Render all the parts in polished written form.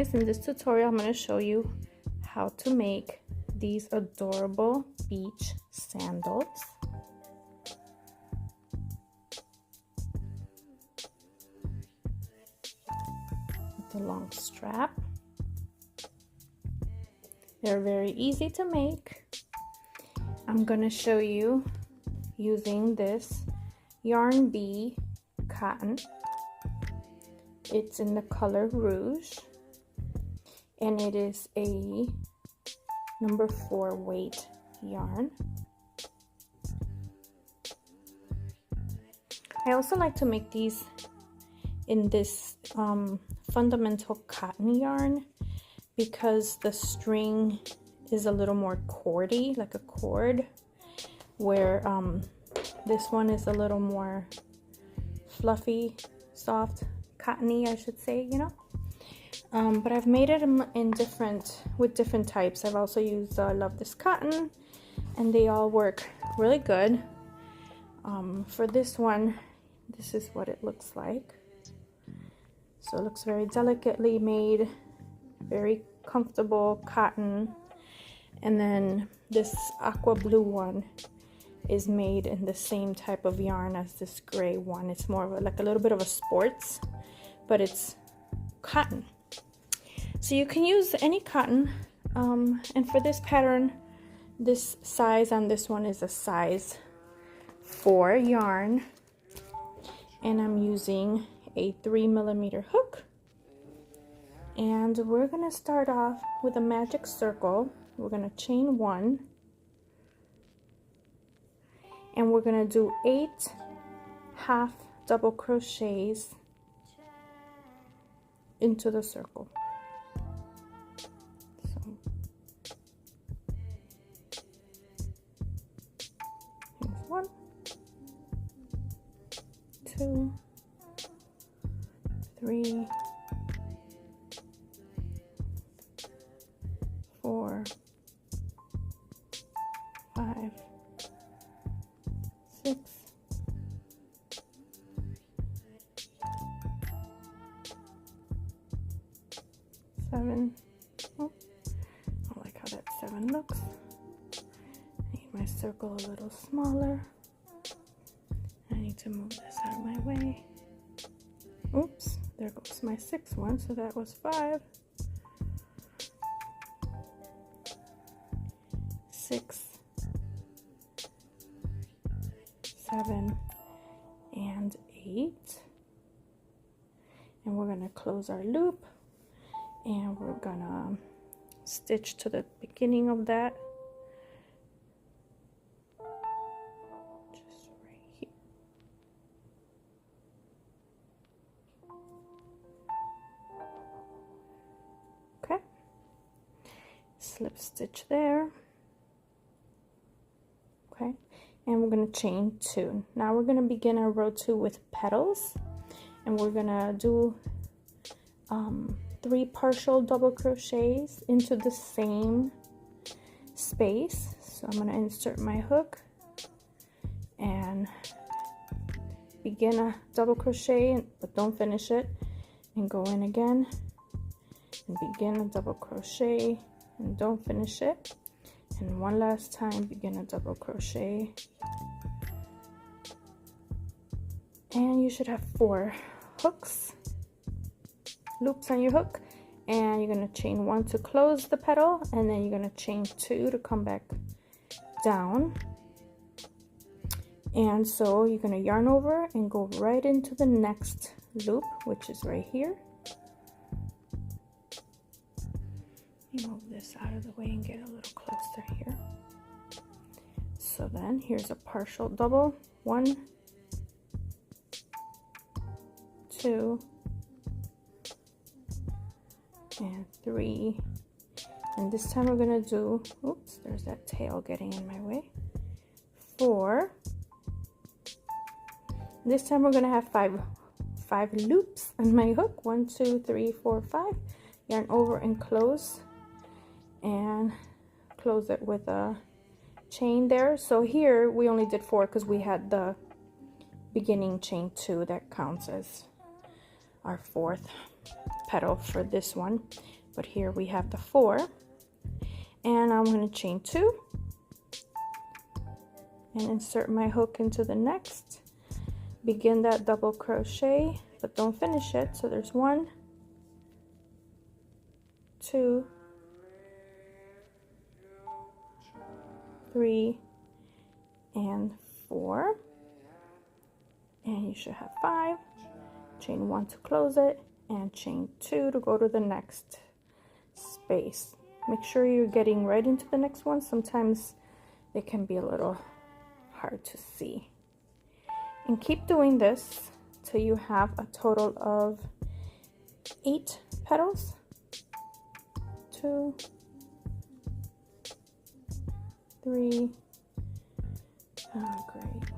guys, in this tutorial I'm going to show you how to make these adorable beach sandals. With a long strap. They're very easy to make. I'm going to show you using this Yarn Bee cotton. It's in the color Rouge, and it is a number 4 weight yarn. I also like to make these in this fundamental cotton yarn because the string is a little more cordy, like a cord, where this one is a little more fluffy, soft, cottony, I should say, you know. But I've made it in different types. I've also used Love This Cotton, and they all work really good. For this one, this is what it looks like. So it looks very delicately made, very comfortable cotton. And then this aqua blue one is made in the same type of yarn as this gray one. It's more of like a little bit of a sports, but it's cotton. So you can use any cotton, and for this pattern, this size on this one is a size 4 yarn, and I'm using a 3mm hook. And we're gonna start off with a magic circle. We're gonna chain 1, and we're gonna do 8 half double crochets into the circle. So here's 1, 2, 3, 4, 5, 6, 7. Oh, I like how that 7 looks. I need my circle a little smaller. I need to move this out of my way. Oops, there goes my 6th one, so that was 5. 6, 7, and 8. And we're gonna close our loop, and we're gonna stitch to the beginning of that, just right here. Okay, slip stitch there. Okay, and we're going to chain 2. Now we're going to begin our row 2 with petals, and we're going to do 3 partial double crochets into the same space. So I'm going to insert my hook and begin a double crochet, but don't finish it, and go in again and begin a double crochet and don't finish it. And one last time, begin a double crochet, and you should have 4 loops on your hook, and you're going to chain 1 to close the petal, and then you're going to chain 2 to come back down. And so you're going to yarn over and go right into the next loop, which is right here. Move this out of the way and get a little closer here. So then here's a partial double. 1, 2, and 3. And this time we're gonna do, oops, there's that tail getting in my way. 4. This time we're gonna have 5 loops on my hook. 1, 2, 3, 4, 5. Yarn over and close, and close it with a chain there. So here we only did 4 because we had the beginning chain 2 that counts as our 4th petal for this one, but here we have the 4, and I'm going to chain 2 and insert my hook into the next, begin that double crochet, but don't finish it. So there's 1, 2, 3, and 4, and you should have 5. Chain 1 to close it, and chain 2 to go to the next space. Make sure you're getting right into the next one. Sometimes they can be a little hard to see. And keep doing this till you have a total of 8 petals. 2, 3, oh great,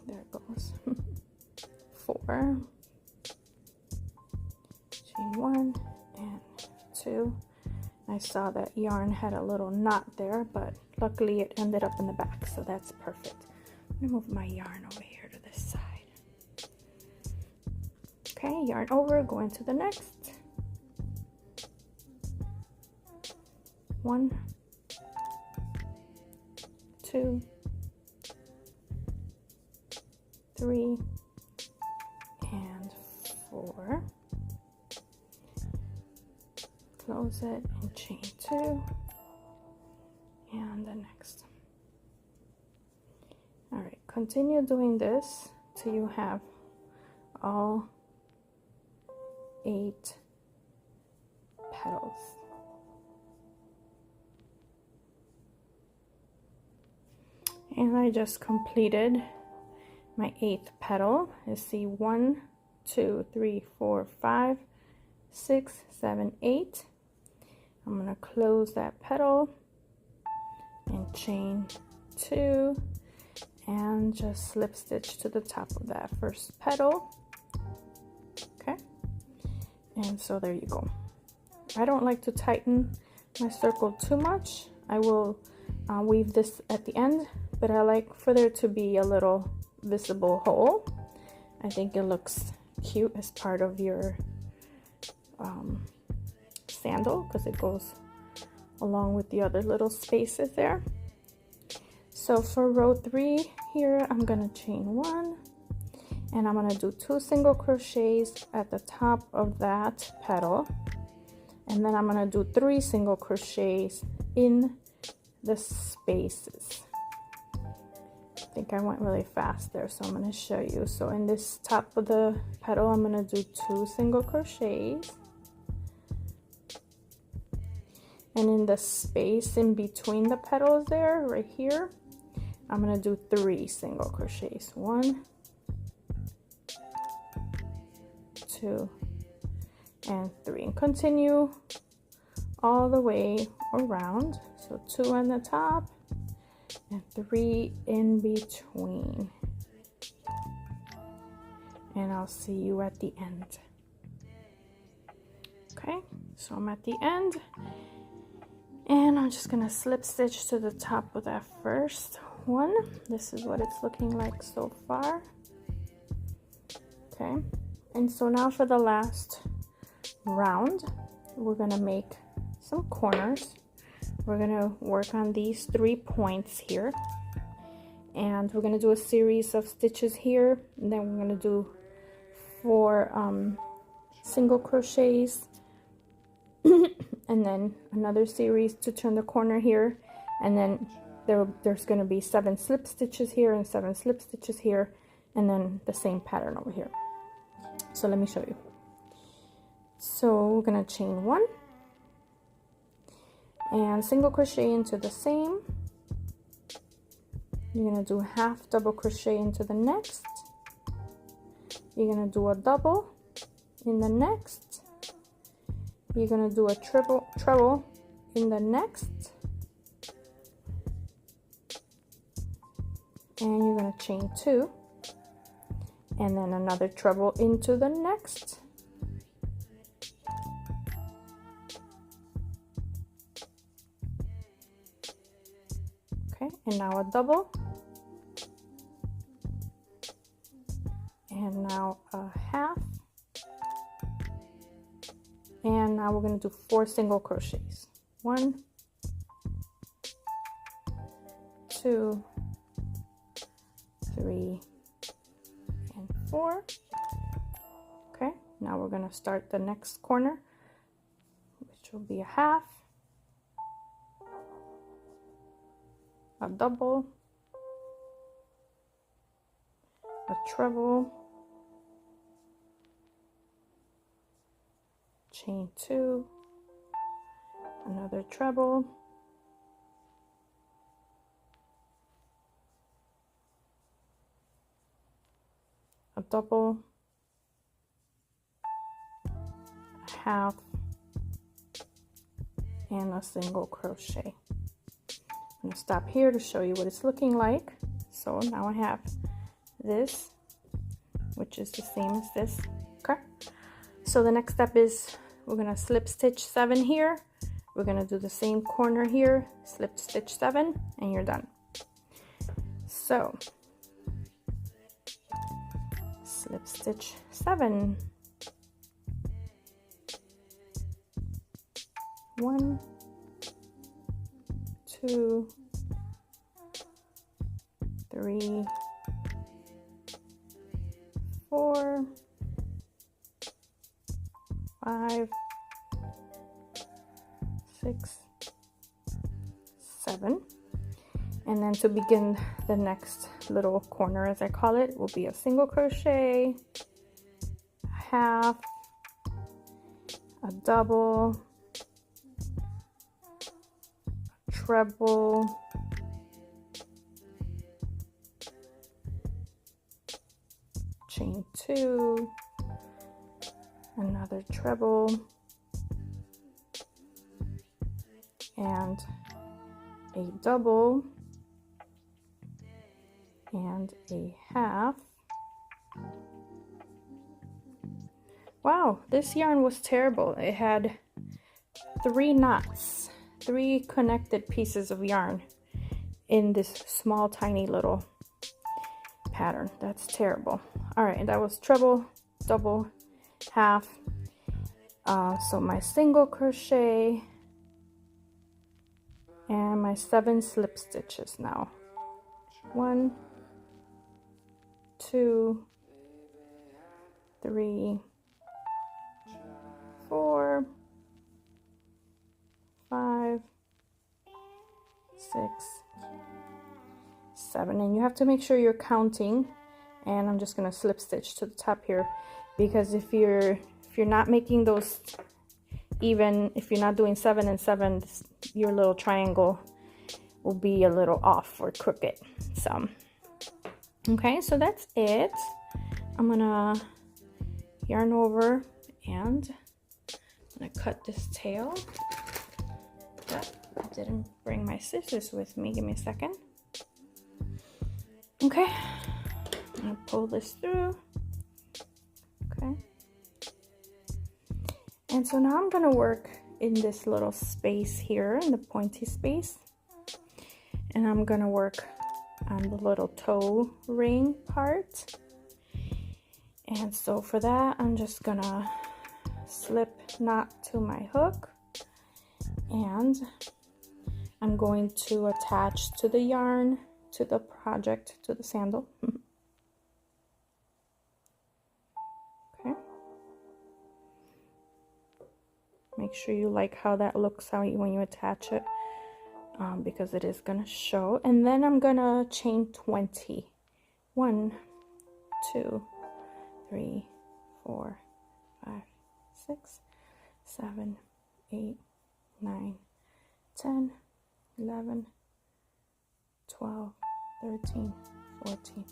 there it goes. 4, chain 1 and 2. I saw that yarn had a little knot there, but luckily it ended up in the back, so that's perfect. I'm gonna move my yarn over here to this side. Okay, yarn over, go into the next. 1, 2, 3, and 4. Close it and chain 2, and the next. All right, continue doing this till you have all 8 petals. And I just completed my 8th petal. Let's see, 1, 2, 3, 4, 5, 6, 7, 8. I'm gonna close that petal and chain 2 and just slip stitch to the top of that first petal. Okay, and so there you go. I don't like to tighten my circle too much. I will weave this at the end, but I like for there to be a little visible hole. I think it looks cute as part of your sandal, because it goes along with the other little spaces there. So for row 3 here, I'm gonna chain 1, and I'm gonna do 2 single crochets at the top of that petal, and then I'm gonna do 3 single crochets in the spaces. I think I went really fast there, so I'm going to show you. So in this top of the petal, I'm going to do 2 single crochets, and in the space in between the petals there, right here, I'm going to do 3 single crochets. 1, 2, and 3, and continue all the way around. So 2 on the top and 3 in between, and I'll see you at the end. Okay, so I'm at the end, and I'm just gonna slip stitch to the top of that first one. This is what it's looking like so far. Okay, and so now for the last round, we're gonna make some corners. We're gonna work on these 3 points here, and we're gonna do a series of stitches here, and then we're gonna do 4 single crochets and then another series to turn the corner here, and then there's gonna be 7 slip stitches here and 7 slip stitches here, and then the same pattern over here. So let me show you. So we're gonna chain 1 and single crochet into the same. You're gonna do half double crochet into the next. You're gonna do a double in the next. You're gonna do a treble in the next, and you're gonna chain 2, and then another treble into the next. Okay, and now a double, and now a half, now we're going to do 4 single crochets. 1, 2, 3, and 4. Okay, now we're going to start the next corner, which will be a half, a double, a treble, chain 2, another treble, a double, a half, and a single crochet. I'm going to stop here to show you what it's looking like. So now I have this, which is the same as this. Okay, so the next step is we're going to slip stitch 7 here. We're going to do the same corner here, slip stitch 7, and you're done. So slip stitch 7, 1, 2, 3, 4, 5, 6, 7, and then to begin the next little corner, as I call it, will be a single crochet, a half, a double, a treble, chain 2, another treble, and a double, and a half. Wow, this yarn was terrible. It had 3 knots, 3 connected pieces of yarn in this small tiny little pattern. That's terrible. All right, and that was treble, double, half. So my single crochet and my 7 slip stitches now. 1, 2, 3, 4, 5, 6, 7, and you have to make sure you're counting. And I'm just gonna slip stitch to the top here, because if you're not making those even, if you're not doing 7 and 7, your little triangle will be a little off or crooked. So okay, so that's it. I'm gonna yarn over and I'm gonna cut this tail. But I didn't bring my scissors with me. Give me a second. Okay, I'm gonna pull this through. Okay, and so now I'm gonna work in this little space here, in the pointy space, and I'm gonna work on the little toe ring part. And so for that, I'm just gonna slip knot to my hook, and I'm going to attach to the yarn, to the project, to the sandal. Okay, make sure you like how that looks when you attach it, because it is gonna show. And then I'm gonna chain 20. 1, 2, 3, 4, 5, 6, 7, 8, 9, 10, 11, 12, 13, 14,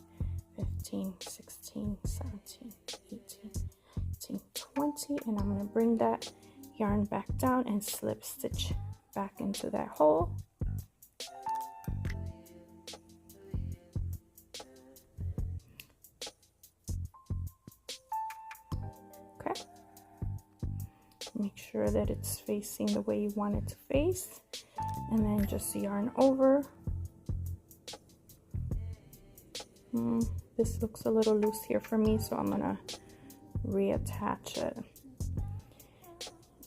15, 16, 17, 18, 19, 20, and I'm going to bring that yarn back down and slip stitch back into that hole. Okay, make sure that it's facing the way you want it to face, and then just yarn over. This looks a little loose here for me, so I'm gonna reattach it.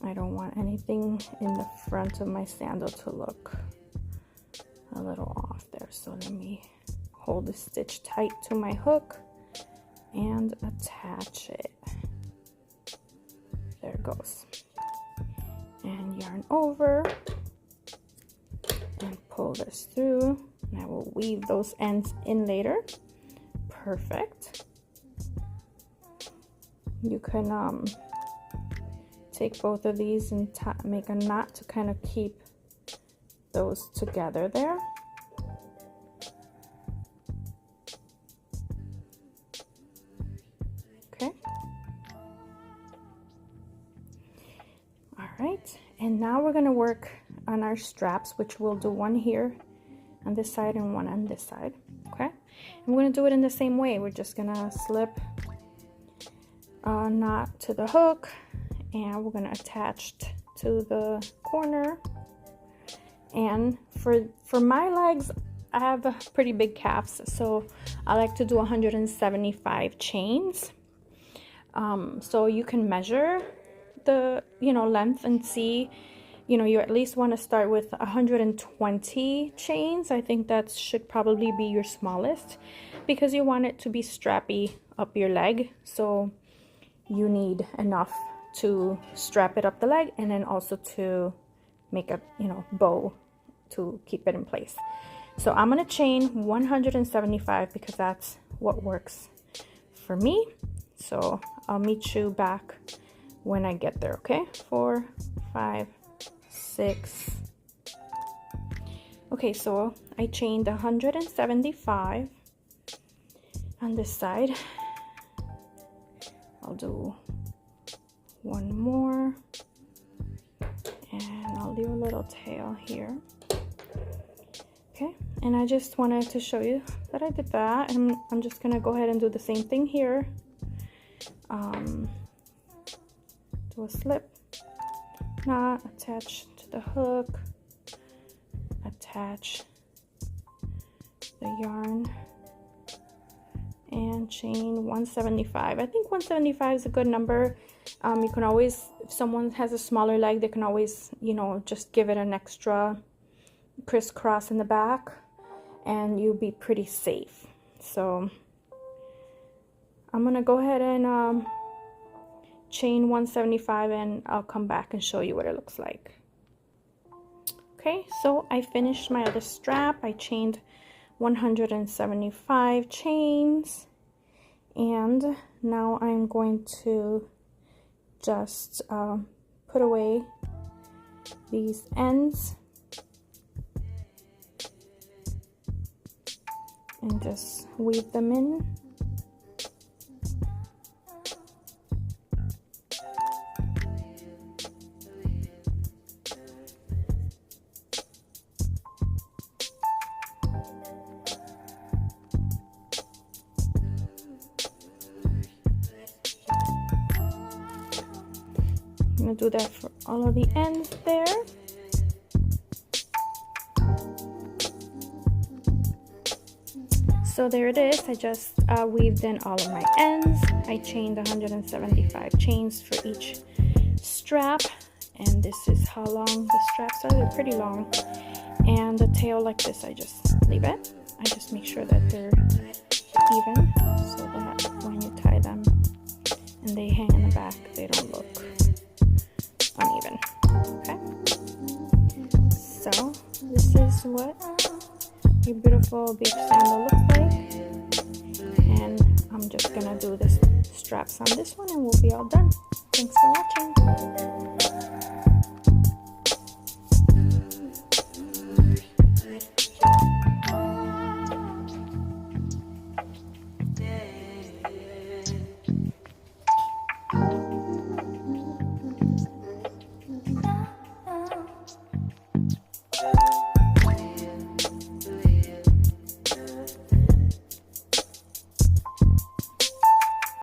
I don't want anything in the front of my sandal to look a little off there. So let me hold the stitch tight to my hook and attach it. There it goes. And yarn over and pull this through. And I will weave those ends in later. Perfect. You can take both of these and make a knot to kind of keep those together there. Okay. All right, and now we're going to work on our straps, which we'll do one here on this side and one on this side. Okay, and we're going to do it in the same way. We're just going to slip a knot to the hook, and we're going to attach to the corner. And for my legs, I have pretty big calves, so I like to do 175 chains. So you can measure the length and see, you at least want to start with 120 chains. I think that should probably be your smallest, because you want it to be strappy up your leg. So you need enough to strap it up the leg, and then also to make a bow to keep it in place. So I'm gonna chain 175 because that's what works for me. So I'll meet you back when I get there. Okay, 4, 5, 6. Okay, so I chained 175 on this side. I'll do one more, and I'll do a little tail here. Okay, and I just wanted to show you that I did that, and I'm just gonna go ahead and do the same thing here. Do a slip knot, attach to the hook, attach the yarn, and chain 175. I think 175 is a good number. You can always, if someone has a smaller leg, they can always, just give it an extra crisscross in the back, and you'll be pretty safe. So I'm gonna go ahead and chain 175, and I'll come back and show you what it looks like. Okay, so I finished my other strap. I chained 175 chains, and now I'm going to just put away these ends and just weave them in. I'm gonna do that for all of the ends there. So there it is. I just weaved in all of my ends. I chained 175 chains for each strap, and this is how long the straps are. They're pretty long. And the tail, like this, I just leave it. I just make sure that they're even, so that when you tie them and they hang in the back, they don't look uneven. Okay, so this is what a beautiful beach sandal looks like, and I'm just gonna do the straps on this one, and we'll be all done. Thanks for watching.